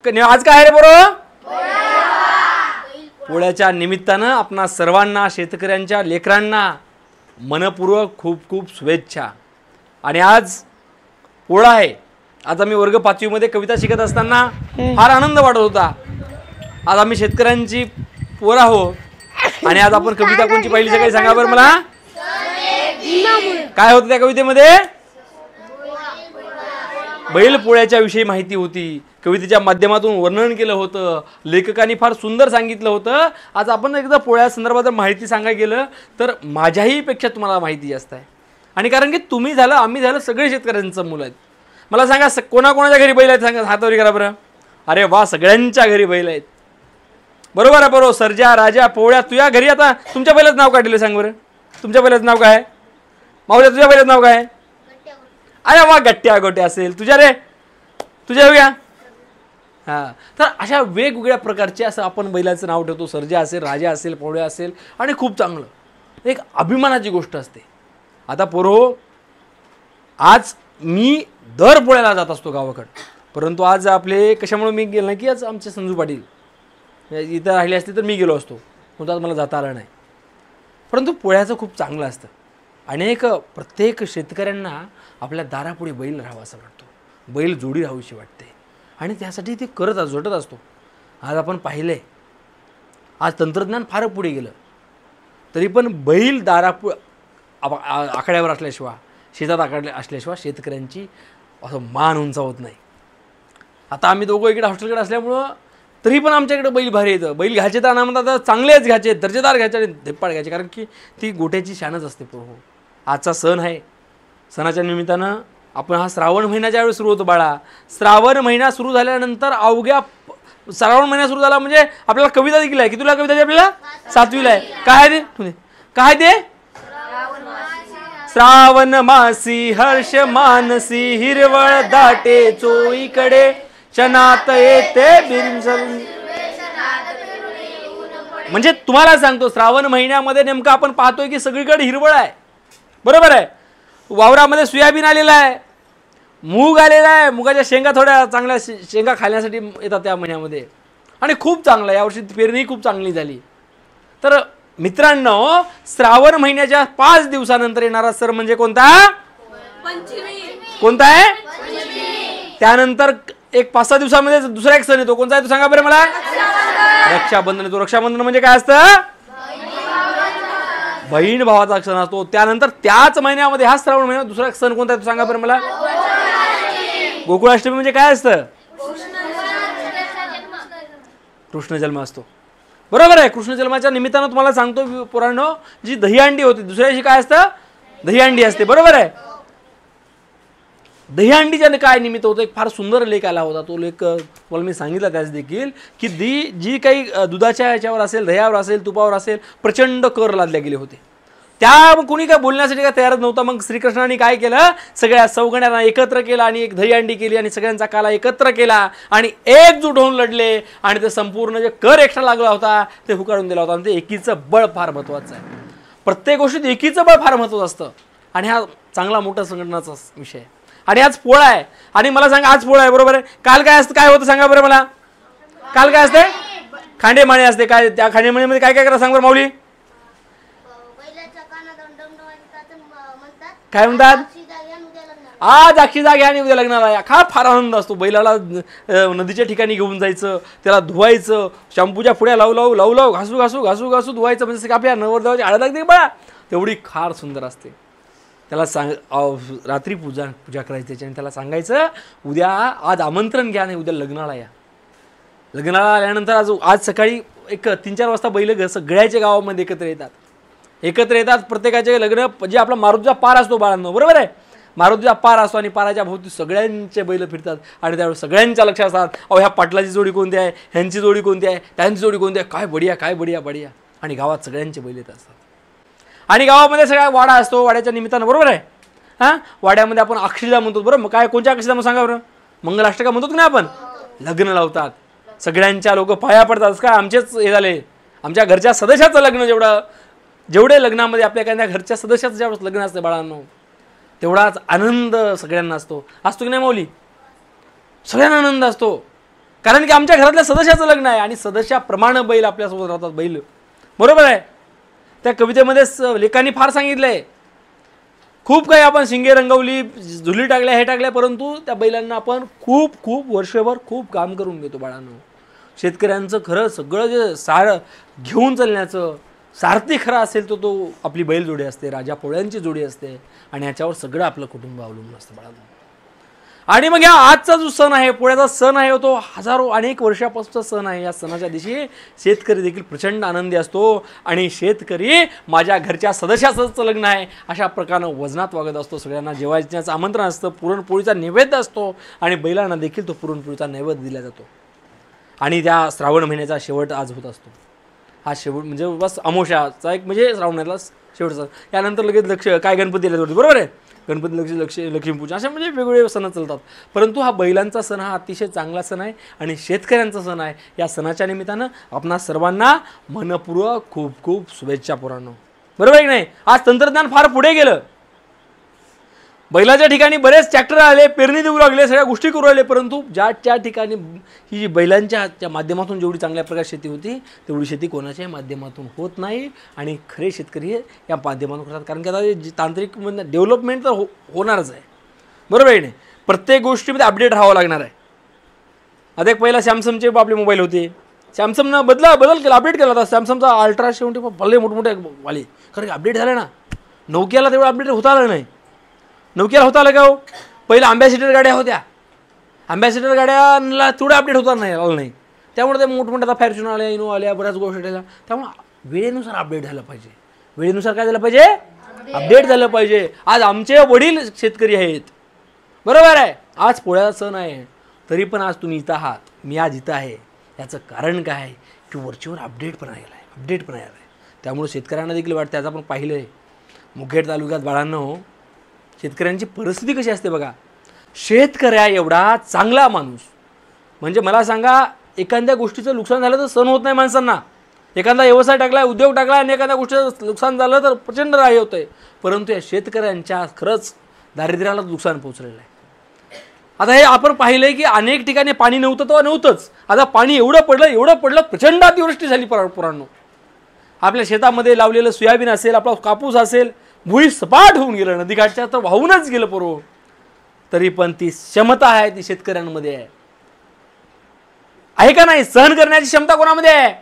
आज काय रे बरोबर पोळ्याच्या निमित्तानं आपणा सर्वांना शेतकऱ्यांच्या लेकरांना मनपूर्वक खूप खूप शुभेच्छा। आणि आज पोळा आहे। आज आम्ही वर्ग 5वी मध्ये कविता शिकत असताना फार आनंद वाटत होता। आज आम्ही शेतकऱ्यांची पोरं आहोत आणि आज आपण कविता कोणची पाहिली सकाळी सांगा बरं मला। काय होतं त्या कवितेमध्ये? बैल पोळ्याच्या विषयी माहिती होती। कवितेच्या माध्यमातून वर्णन केलं होतं। लेखकांनी फार सुंदर सांगितलं होतं। आज आपण एकदा पोळ्या संदर्भात माहिती सांगायला गेलं तर माझ्याही पेक्षा तुम्हाला माहिती जास्त आहे। आणि कारण की तुम्ही झालं आम्ही झालं सगळे शेतकऱ्यांचं मुलं आहेत। मला सांगा कोणाकोणाच्या घरी बैल आहेत सांगा, हातावरी करा बरं। अरे वा, सगळ्यांच्या घरी बैल आहेत। बरोबर आहे बरोबर। सर्जा राजा पोळ्या तुझ्या घरी आता तुमच्या बैलाचं नाव काय दिलं सांग बरं। तुमच्या बैलाचं नाव काय? माऊल्या तुझ्या बैलाचं नाव काय? अरे वा, गट्ट्या गोट्या असेल तुझ्या रे, तुझ्या होऊया। हां, तर अशा वेगवेगळ्या प्रकारचे असं आपण बैलाचं नाव ठेवतो। सर्जा असेल, राजा असेल, पोळ्या असेल आणि खूप चांगलं एक अभिमानाची गोष्ट असते। आता पोरो, आज मी दर पोळ्याला जात असतो गावाकडे, परंतु आज आपले कशामुळे मी गेलो नाही की आज आमचे संजू पाटील इथं राहिले असते तर मी गेलो असतो, म्हणून आज मला जाता आलं नाही। परंतु पोळ्याचं खूप चांगलं असतं। प्रत्येक शेतकऱ्यांना आपल्या दारापुढे बैल राहावा असं वाटतो, बैल जोडी राहावीशी वाटते आणि त्यासाठी ते झटत असतो। आज आपण पाहिलंय, आज तंत्रज्ञान फार पुढे गेलं तरी पण बैल आखाड्यावर असल्याशिवाय, शेतात असल्याशिवाय शेतकऱ्यांची असं मान उंचावत नाही। आता आम्ही दोघं इकडे हॉस्टेलकडे असल्यामुळं तरी पण आमच्याकडे बैल भारी येतं। बैल घ्यायचे तर आम्हाला आता चांगलेच घ्यायचे, दर्जेदार घ्यायचे आणि धिप्पाड घ्यायचे, कारण की ती गोट्याची शानच असते। आजचा सण आहे, सणाच्या निमित्तानं आपण हा श्रावण महिना ज्यावेळी सुरू होतो बाळा, श्रावण महिना सुरू झाल्यानंतर अवघ्या श्रावण महिना सुरू झाला म्हणजे आपल्याला कविता देखील आहे। की तुला कविता आपल्याला 7वीला आहे। काय ते काय ते? श्रावण मासी हर्ष मानसी हिरवळ दाटे चोईकडे क्षणात येते बिनजल। म्हणजे तुम्हाला सांगतो श्रावण महिन्यामध्ये नेमकं आपण पाहतोय की सगळीकडे हिरवळ आहे। बरोबर आहे। वावरामध्ये सोयाबीन आलेला आहे, मूग आलेला आहे, मुगाच्या शेंगा थोड्या चांगल्या शेंगा खाण्यासाठी येतात त्या महिन्यामध्ये आणि खूप चांगलं यावर्षी पेरणी खूप चांगली झाली। तर मित्रांनो, श्रावण महिन्याच्या 5 दिवसानंतर येणारा सण म्हणजे कोणता? कोणता आहे? त्यानंतर एक 5-6 दिवसामध्ये दुसरा एक सण येतो। कोणता आहे तो सांगा बरं मला? रक्षाबंधन येतो। रक्षाबंधन म्हणजे काय असतं? बहीण भावाचा सण असतो। त्यानंतर त्याच महिन्यामध्ये हा श्रावण महिन्यात दुसरा सण कोणता आहे तो सांगा बरं मला? गोकुळाष्टमी म्हणजे काय असतं? कृष्ण जन्म असतो। बरोबर आहे। कृष्ण जन्माच्या निमित्तानं तुम्हाला सांगतो पुराणो, जी दहीहंडी होती दुसऱ्या दिवशी काय असतं? दहीहंडी असते। बरोबर आहे। दहीहंडीच्या काय निमित्त होतं? एक फार सुंदर लेख आला होता। तो लेख मला मी सांगितला त्याच देखील की जी काही दुधाच्या याच्यावर असेल, दह्यावर असेल, तुपावर असेल प्रचंड कर लादले गेले होते। त्या कोणी काय बोलण्यासाठी काय तयारच नव्हता। मग श्रीकृष्णाने काय केलं? सगळ्या सवगण्यांना एकत्र केलं आणि एक दहीहंडी केली आणि सगळ्यांचा काला एकत्र केला आणि एकजूट होऊन लढले आणि ते संपूर्ण जे कर एक्स्ट्रा लागला होता ते हुकाळून दिला होता। आणि ते एकीचं बळ फार महत्त्वाचं आहे। प्रत्येक गोष्टीत एकीचं बळ फार महत्त्वाचं असतं आणि हा चांगला मोठा संघटनाचा विषय आहे। आणि आज पोळा आहे आणि मला सांगा आज पोळा आहे, बरोबर आहे। काल काय असतं, काय होतं सांगा बरं मला? काल काय असते? खांडेमाळे असते। काय त्या खांडेमाळीमध्ये काय काय करा सांग बरं माऊली? काय म्हणतात? आज अक्षिदा घ्या आणि उद्या लग्नाला या। फार आनंद असतो। बैलाला नदीच्या ठिकाणी घेऊन जायचं, त्याला धुवायचं, शॅम्पूच्या पुड्या लावू घासू धुवायचं, म्हणजे आपल्या नवरदेवाची हळद लागते बघा, तेवढी फार सुंदर असते। त्याला रात्री पूजा करायची आणि त्याला सांगायचं उद्या आज आमंत्रण घ्या आणि उद्या लग्नाला या। लग्नाला आल्यानंतर आज सकाळी एक 3-4 वाजता बैल सगळ्याच्या गावामध्ये एकत्र येतात। प्रत्येकाचे लग्न जे आपला मारुतीचा पार असतो बाळांनो, बरोबर आहे। मारुतीचा पार असतो आणि पाराच्या भोवती सगळ्यांचे बैल फिरतात आणि त्यावेळेस सगळ्यांच्या लक्षात असतात ह्या पाटलाची जोडी कोणती आहे, ह्यांची जोडी कोणती आहे, त्यांची जोडी कोणती आहे, काय बढिया। आणि गावात सगळ्यांचे बैल येत असतात आणि गावामध्ये सगळा वाडा असतो। वाड्याच्या निमित्तानं, बरोबर आहे। हां, वाड्यामध्ये आपण अक्षिदा म्हणतो, बरोबर। मग काय कोणत्या अक्षिदा मग सांगा बरं? मंगलाष्टका म्हणतो की नाही आपण? लग्न लावतात, सगळ्यांच्या लोक पाया पडतात। काय आमचेच हे झाले, आमच्या घरच्या सदस्याचं लग्न जेवढे लग्नामध्ये आपल्या एखाद्या घरच्या सदस्याचं ज्यावेळेस लग्न असतं बाळांनो, तेवढाच आनंद सगळ्यांना असतो की नाही माऊली? सगळ्यांना आनंद असतो। कारण की आमच्या घरातल्या सदस्याचं लग्न आहे आणि सदस्याप्रमाणे बैल आपल्यासोबत राहतात. बैल बरोबर आहे. त्या कवितेमध्ये लेखांनी फार सांगितलंय, खूप काही आपण शिंगे रंगवली, झुली टाकल्या, हे टाकल्या, परंतु त्या बैलांना आपण खूप खूप वर्षभर खूप काम करून घेतो. बाळांनो, शेतकऱ्यांचं खरं सगळं जे सार घेऊन चालण्याचं सारथी खरा असेल तो आपली बैलजोडी असते, राजा पोळ्यांची जोडी असते आणि याच्यावर सगळं आपलं कुटुंब अवलंबून असतं बाळांनो. आणि मग या आजचा जो सण आहे, पोळ्याचा सण आहे, तो हजारो अनेक वर्षापासूनचा सण आहे. या सणाच्या दिवशी शेतकरी देखील प्रचंड आनंदी असतो आणि शेतकरी माझ्या घरच्या सदस्याचं लग्न आहे अशा प्रकारे वजनात वागत असतो. सगळ्यांना जेवायचं आमंत्रण असतं, पुरणपोळीचा नैवेद्य असतो आणि बैलांना देखील तो पुरणपोळीचा नैवेद्य दिला जातो. आणि त्या श्रावण महिन्याचा शेवट आज होत असतो. हा शेवट म्हणजे बस अमावस्याचा एक म्हणजे श्रावण महिन्याला शेवटचा. यानंतर लगेच काय गणपती येतात, बरोबर आहे, गणपती लक्ष्मीपूजा अशा म्हणजे वेगवेगळे सण चालतात. परंतु हा बैलांचा सण हा अतिशय चांगला सण आहे आणि शेतकऱ्यांचा सण आहे. या सणाच्या निमित्तानं आपणा सर्वांना मनपूर्वक खूप खूप शुभेच्छा पोरांनो. बरोबर आहे की नाही. आज तंत्रज्ञान फार पुढे गेलं. बैलाच्या ठिकाणी बरेच ट्रॅक्टर आले, पेरणी देऊ लागले, सगळ्या गोष्टी करू लागले, परंतु त्या ठिकाणी ही जी बैलांच्या माध्यमातून जेवढी चांगल्या प्रकारे शेती होती तेवढी शेती कोणाच्याही माध्यमातून होत नाही. आणि खरे शेतकरी या माध्यमातून करतात. कारण की आता जी तांत्रिक डेव्हलपमेंट तर होणारच आहे. बरोबर आहे नाही. प्रत्येक गोष्टीमध्ये अपडेट राहावं लागणार आहे. आता एक पहिला सॅमसंगचे आपले मोबाईल होते, सॅमसंगनं बदल केला, अपडेट केला होता. सॅमसंगचा अल्ट्रा 70 भले मोठमोठे वाले, कारण की अपडेट झाले ना. नोकियाला तेवढं अपडेट होता आलं नाही. नोकियाला होता आलं का हो. पहिलं अँबॅसिडर गाड्या होत्या, अँबॅसिडर गाड्यांना तेवढं अपडेट होता आलं नाही. त्यामुळे ते मोठमोठ्या आता फॉर्च्युनर आल्या, इनोवा आल्या, बऱ्याच गोष्टी आल्या. त्यामुळे वेळेनुसार अपडेट झालं पाहिजे. वेळेनुसार काय झालं पाहिजे, अपडेट झालं पाहिजे. आज आमचे वडील शेतकरी आहेत, बरोबर आहे. आज पोळ्याचा सण आहे, तरी पण आज तुम्ही इथं आहात, मी आज इथं आहे. याचं कारण काय आहे की वरचीवर अपडेट पण आहे. त्यामुळे शेतकऱ्यांना देखील वाटतं. आज आपण पाहिलं आहे मुखेड तालुक्यात बाळांनो शेतकऱ्यांची परिस्थिती कशी असते बघा. शेतकऱ्या एवढा चांगला माणूस म्हणजे मला सांगा, एखाद्या गोष्टीचं नुकसान झालं तर सण होत नाही माणसांना. एखादा व्यवसाय टाकला, उद्योग टाकला आणि एखाद्या गोष्टीचं नुकसान झालं तर प्रचंड राग होतं आहे. परंतु या शेतकऱ्यांच्या खरंच दारिद्र्याला नुकसान पोचलेलं आहे. आता हे आपण पाहिलं आहे की अनेक ठिकाणी पाणी नव्हतं तेव्हा नव्हतंच. आता पाणी एवढं पडलं, प्रचंड अतिवृष्टी झाली पोरांनो. आपल्या शेतामध्ये लावलेलं सोयाबीन असेल, आपला कापूस असेल, भुई सपाट होऊन गेलं, नदीकाठच्या तर वाहूनच गेलं पोरो. तरी पण ती क्षमता आहे ती शेतकऱ्यांमध्ये आहे का नाही. सहन करण्याची क्षमता कोणामध्ये आहे,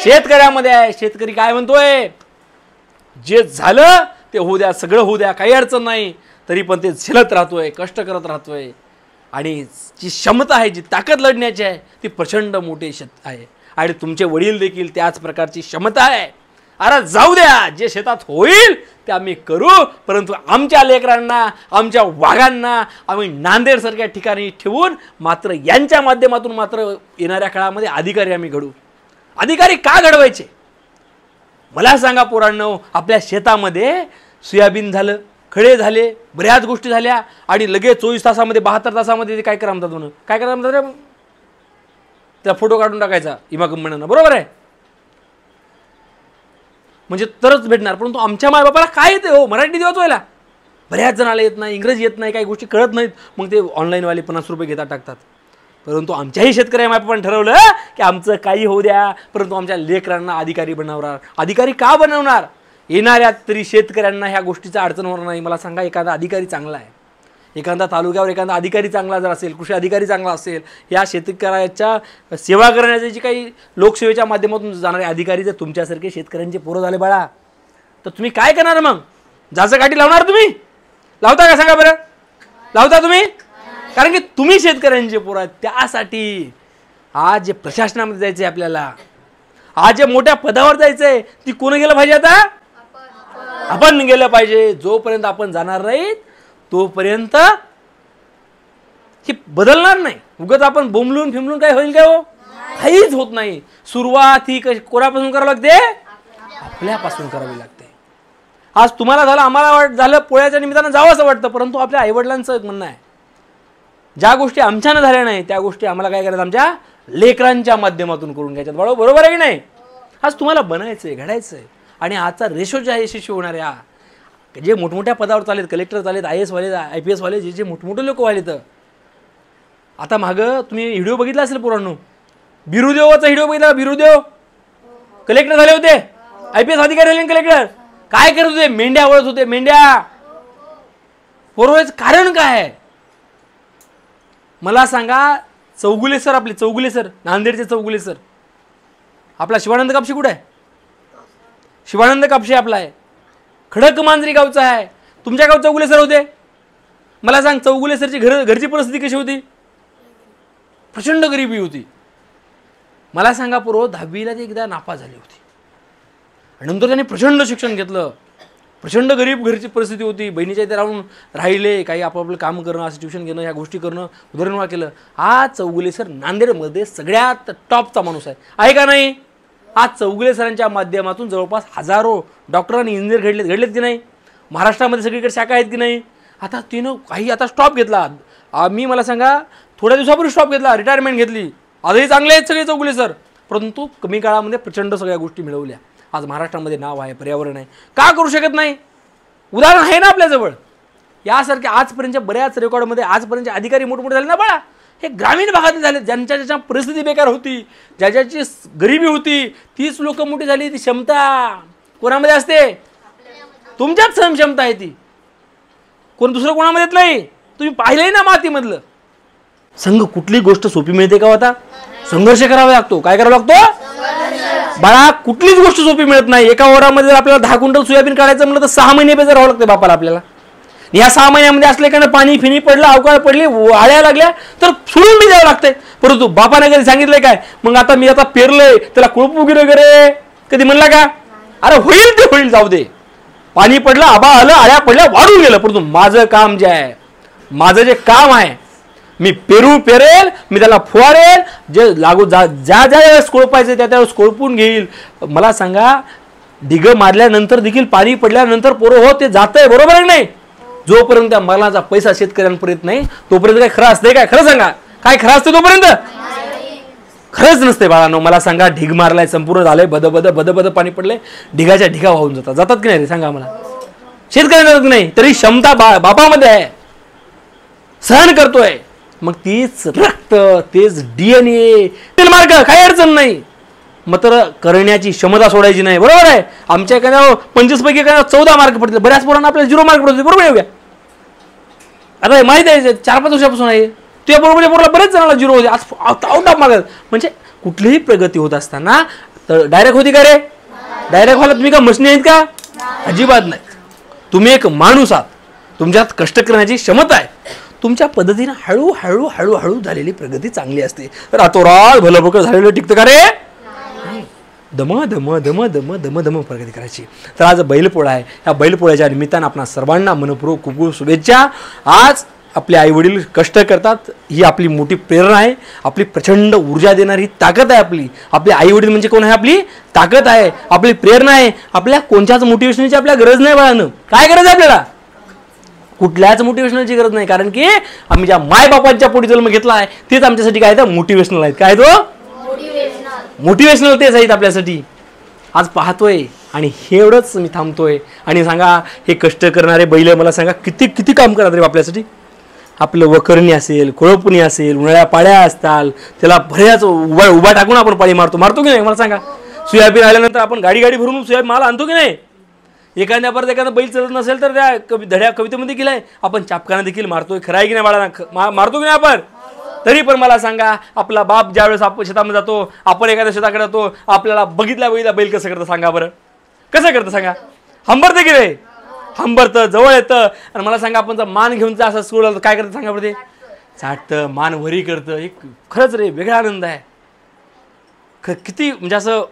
शेतकऱ्यामध्ये आहे. शेतकरी काय म्हणतोय, जे झालं ते होऊ द्या, सगळं होऊ द्या, काही अडचण नाही, तरी पण ते झेलत राहतोय, कष्ट करत राहतोय. आणि जी क्षमता आहे, जी ताकद लढण्याची आहे ती प्रचंड मोठी आहे. आणि तुमचे वडील देखील त्याच प्रकारची क्षमता आहे. अरे जाऊ द्या, जे शेतात होईल ते आम्ही करू, परंतु आमच्या लेकरांना, आमच्या वाघांना आम्ही नांदेडसारख्या ठिकाणी ठेवून मात्र यांच्या माध्यमातून मात्र येणाऱ्या काळामध्ये अधिकारी आम्ही घडू. अधिकारी का घडवायचे मला सांगा पोरांनो. आपल्या शेतामध्ये सोयाबीन झालं, खडे झाले, बऱ्याच गोष्टी झाल्या आणि लगेच 24 तासामध्ये 72 तासामध्ये ते काय करा म्हणतात म्हणून, काय करा म्हणतात रे, त्या फोटो काढून टाकायचा इमा कंपन्यांना, बरोबर आहे, म्हणजे तरच भेटणार. परंतु आमच्या मायबापाला काय येते हो, मराठी वाचवायला बऱ्याच जणाला येत नाही, इंग्रजी येत नाही, काही गोष्टी कळत नाहीत, मग ते ऑनलाईनवाले 50 रुपये घेतात टाकतात. परंतु आमच्याही शेतकऱ्या मायबापाने ठरवलं की आमचं काही होऊ द्या, परंतु आमच्या लेकरांना अधिकारी बनवणार. अधिकारी का बनवणार, येणाऱ्या तरी शेतकऱ्यांना ह्या गोष्टीचा अडचण होणार नाही. मला सांगा, एखादा अधिकारी चांगला आहे, एखादा तालुक्यावर एखादा अधिकारी चांगला जर असेल, कृषी अधिकारी चांगला असेल, या शेतकऱ्याच्या सेवा करण्याची जी काही लोकसेवेच्या माध्यमातून जाणारे अधिकारी जर तुमच्यासारखे शेतकऱ्यांचे पोरं झाले बाळा, तर तुम्ही काय करणार मग, जाचं काठी लावणार तुम्ही, लावता का सांगा बरं, लावता तुम्ही, कारण की तुम्ही शेतकऱ्यांचे पोरं आहेत. त्यासाठी आज जे प्रशासनामध्ये जायचं आहे आपल्याला, आज जे मोठ्या पदावर जायचं आहे, ती कोण गेलं पाहिजे, आता आपण गेलं पाहिजे. जोपर्यंत आपण जाणार नाही तोपर्यंत हे बदलणार नाही. उगाच आपण बोंबलून फिमलून काय होईल काय हो, काहीच होत नाही. सुरुवात ही कोणापासून करावी लागते, आपल्यापासून करावी लागते. आज तुम्हाला झालं, आम्हाला झालं, पोळ्याच्या निमित्तानं जावं असं वाटतं, परंतु आपल्या आईवडिलांचं म्हणणं आहे ज्या गोष्टी आमच्यानं झाल्या नाही त्या गोष्टी आम्हाला काय करायचं, आमच्या लेकरांच्या माध्यमातून करून घ्यायच्यात. बरोबर आहे की नाही. आज तुम्हाला बनायचंय, घडायचंय. आणि आजचा रेशो जे आहे यशस्वी होणार आहे, जे मोठमोठ्या पदावर चालेत, कलेक्टर चालेत, IAS वाले, IPS वाले, जे मोठमोठे लोक वाले, तर आता मागं तुम्ही व्हिडिओ बघितला असेल पोरांनो, बिरुदेवाचा व्हिडिओ बघितला. बिरुदेव कलेक्टर झाले होते, IPS अधिकारी झाले कलेक्टर. काय करत होते? मेंढ्या वळत होते, मेंढ्या. पोरांनो कारण काय आहे मला सांगा. चौगुले सर, आपले चौगुले सर, नांदेडचे चौगुले सर. आपला शिवानंद कापशे कुठे आहे? शिवानंद कापशे आपला आहे, खडक मांजरी गावचा आहे. तुमच्या गाव चौगुले सर होते. मला सांग, चौगुले सरची घरची परिस्थिती कशी होती? प्रचंड गरिबी होती. मला सांगा पूर्व 10वीला ते एकदा नापास झाली होती आणि नंतर त्यांनी प्रचंड शिक्षण घेतलं. प्रचंड गरीब घरची परिस्थिती होती. बहिणीच्या इथे राहून राहिले, काही आपापलं काम करणं, असं ट्युशन घेणं, ह्या गोष्टी करणं, उदरनिर्वाह केलं. आज चौगुले सर नांदेडमध्ये सगळ्यात टॉपचा माणूस आहे का नाही? आज चौगुले सरांच्या माध्यमातून जवळपास हजारो डॉक्टर आणि इंजिनियर घडलेत की नाही? महाराष्ट्रामध्ये सगळीकडे शाखा आहेत की नाही? आता तिनं काही आता स्टॉप घेतला. मी मला सांगा थोड्या दिवसापूर्वी स्टॉप घेतला, रिटायरमेंट घेतली. आजही चांगले आहेत सगळे चौगुले सर, परंतु कमी काळामध्ये प्रचंड सगळ्या गोष्टी मिळवल्या. आज महाराष्ट्रामध्ये नाव आहे, पर्यावरण आहे. का करू शकत नाही? उदाहरण आहे ना आपल्याजवळ. यासारख्या आजपर्यंतच्या बऱ्याच रेकॉर्डमध्ये आजपर्यंत अधिकारी मोठमोठे झाले ना बाळा, हे ग्रामीण भागातील झाले. ज्यांच्या परिस्थिती बेकार होती, ज्याची गरिबी होती, तीच लोक मोठी झाली. ती क्षमता कोणामध्ये असते? तुमच्याच क्षमता आहे ती, कोण दुसरं कोणामध्ये येत नाही. तुम्ही पाहिलंय ना मातीमधलं. संघ कुठली गोष्ट सोपी मिळते का? आता संघर्ष करावा लागतो. काय करावा लागतो बाळा? कुठलीच गोष्ट सोपी मिळत नाही. एका ओरामध्ये जर आपल्याला 10 क्विंटल सोयाबीन काढायचं म्हटलं तर 6 महिने बेजार राहावं लागते बापाला आपल्याला. या 6 महिन्यामध्ये असले का पाणी फिनी पडलं, अवकाळ पडली, आळ्या लागल्या तर सोडून बी द्यावं लागतंय. परंतु बापाने कधी सांगितलंय काय? मग आता मी आता पेरलंय त्याला कुळप वगैरे कधी म्हणला का? अरे होईल ते होईल, जाऊ दे. पाणी पडलं, आबा आलं, आळ्या पडल्या, वाढून गेलं. परंतु माझं काम जे आहे, माझं जे काम आहे, मी पेरेल, मी त्याला फुवारेल, जे लागू ज्या वेळेस कोळपायचं त्या त्यावेळेस कोळपून घेईल. मला सांगा, ढिग मारल्यानंतर देखील पाणी पडल्यानंतर पोरं हो ते जातंय, बरोबर आहे नाही? जोपर्यंत त्या मरणाचा पैसा शेतकऱ्यांपर्यंत नाही तोपर्यंत काय खरं असतंय काय? खरं सांगा, काय खरं असतं तोपर्यंत? खरंच नसते बाळांनो. मला सांगा, ढिग मारलाय, संपूर्ण झालंय, बद पाणी पडलंय, ढिगाच्या ढिगा वाहून जातात की नाही रे? सांगा मला. शेतकऱ्यांना नाही, तरी क्षमता बापामध्ये आहे, सहन करतोय. मग तीच रक्त, तेच DNA, तेल मार्ग, काही अडचण नाही. मात्र करण्याची क्षमता सोडायची नाही, बरोबर आहे? आमच्या एखाद्या 25 पैकी 14 मार्क पडतील, बऱ्याच पोरांना आपल्याला 0 मार्क पडते, बरोबर आहे? आता माहिती आहे 4-5 वर्षापासून आहे. तुझ्या बरोबर पोराला बरेच जणांना 0 होते, आज आउट ऑफ मार्क. म्हणजे कुठलीही प्रगती होत असताना तर डायरेक्ट होती का रे? डायरेक्ट व्हायला तुम्ही का मशनी आहेत का? अजिबात नाही. तुम्ही एक माणूस आहात, तुमच्यात कष्ट करण्याची क्षमता आहे. तुमच्या पद्धतीने हळूहळू झालेली प्रगती चांगली असते. रातोरात भलभकर झालेलं टिकतं का रे? दम प्रगती करायची. तर आज बैलपोळा आहे. ह्या बैलपोळ्याच्या निमित्तानं आपणा सर्वांना मनपूर्वक खूप खूप शुभेच्छा. आज आपले आईवडील कष्ट करतात, ही आपली मोठी प्रेरणा आहे, आपली प्रचंड ऊर्जा देणारी ताकद आहे. आपले आईवडील म्हणजे कोण आहे? आपली ताकद आहे, आपली प्रेरणा आहे. आपल्या कोणत्याच मोटिवेशनची आपल्याला गरज नाही बाळांनो. काय गरज आहे आपल्याला? कुठल्याच मोटिवेशनलची गरज नाही. कारण की आम्ही ज्या मायबापांच्या पोटी जन्म घेतला आहे तेच आमच्यासाठी काय तर मोटिवेशनल आहेत. काय तो मोटिवेशनल तेच आहेत आपल्यासाठी. आज पाहतोय आणि हे एवढंच मी थांबतोय. आणि सांगा, हे कष्ट करणारे बैल मला सांगा किती काम करतात रे आपल्यासाठी. आपलं वखरणी असेल, कोळपणी असेल, उन्हाळ्या पाळ्या असतात, त्याला बऱ्याच उभा टाकून आपण पाळी मारतो की नाही? मला सांगा, सोयाबीन आल्यानंतर आपण गाडी भरून सोयाबीन माल आणतो की नाही? एखाद्या बैल चालत नसेल तर त्या कवितेमध्ये देखील आहे, आपण चापकाना देखील मारतोय. खरं आहे की नाही बाळांना? मारतो की नाही आपण? तरी पण मला सांगा, आपला बाप ज्यावेळेस आपण शेतामध्ये जातो, आपण एखाद्या शेताकडे जातो, आपल्याला बघितला बैल कसं करतं सांगा बरं? कसं करतं सांगा? हंबरतं की नाही? हंबरतं, जवळ येतं. आणि मला सांगा, आपण जर मान घेऊन असं सोडलं काय करतं सांगा बरं? ते चाटतं, मान वरी करतं. एक खरंच रे वेगळा आनंद आहे. किती म्हणजे असं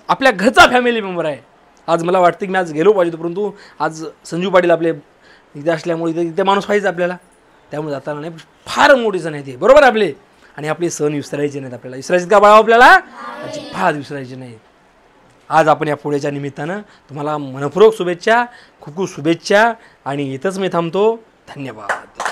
आपल्या घरचा फॅमिली मेंबर आहे. आज मला वाटतं की मी आज गेलो पाहिजे, परंतु आज संजू पाटील आपले इथे असल्यामुळे इथे माणूस पाहिजे आपल्याला, त्यामुळे जाताना नाही. फार मोठी सण आहे ते, बरोबर आपले. आणि आपले सण विसरायचे नाहीत. आपल्याला विसरायचे का बाळा? आपल्याला अजिबात विसरायचे नाही. आज आपण या पोळ्याच्या निमित्तानं तुम्हाला मनपूर्वक शुभेच्छा, खूप खूप शुभेच्छा. आणि इथंच मी थांबतो. धन्यवाद.